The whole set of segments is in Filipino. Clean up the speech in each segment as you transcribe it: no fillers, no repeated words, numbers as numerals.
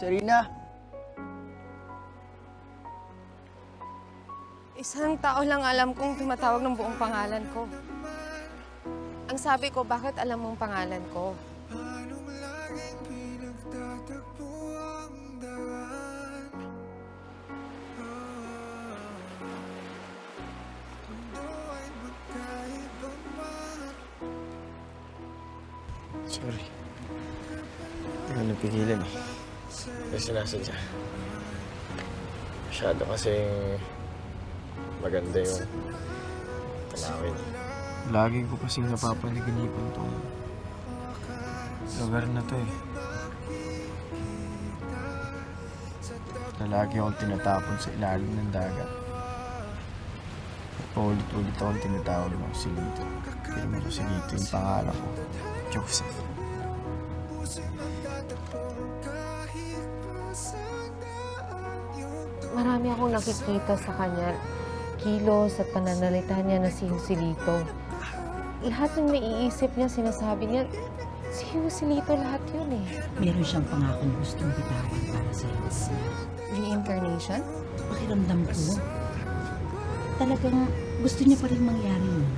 Serena! Isang tao lang alam kong tumatawag ng buong pangalan ko. Ang sabi ko, bakit alam mong pangalan ko? Sorry. Hindi ko napigilan eh. Kasi sinasadya. Masyado kasi maganda yung tanawin. Lagi ko kasing napapanaginipan tong lugar na to eh. Na lagi akong tinatapon sa ilalim ng dagat. Paulit-ulit akong tinatawag ng Silito. Pero mo Silito yung pangalan ko. Joseph. Marami akong nakikita sa kanya. Kilos at pananalita niya na si Joselito. Lahat ng naiisip niya, sinasabi niya, si Joselito lahat yun eh. Meron siyang pangakong gustong bitawan para sa iyo. Reincarnation? Pakiramdam ko, talagang gusto niya pa rin mangyari yun.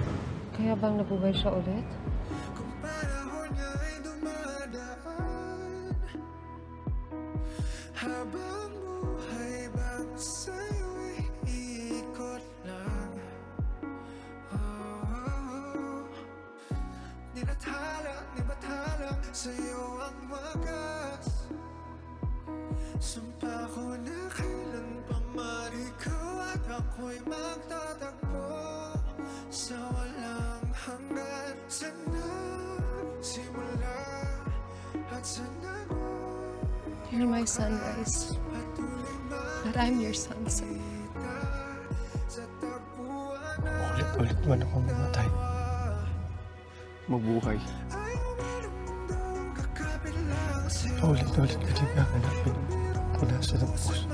Kaya bang nabuhay siya ulit? Habang buhay bang sa'yo'y ikot lang? Nibathala sa'yo ang wagas. Sumpa ko na kailan pa marikaw at ako'y magtatagpo sa walang hanggan. Sa nagsimula at sa You're my sunrise, but I'm your sunset. Ulit-ulit man ako mamatay. Mabuhay. Ulit-ulit ka din hahanapin ko nasa ng puso.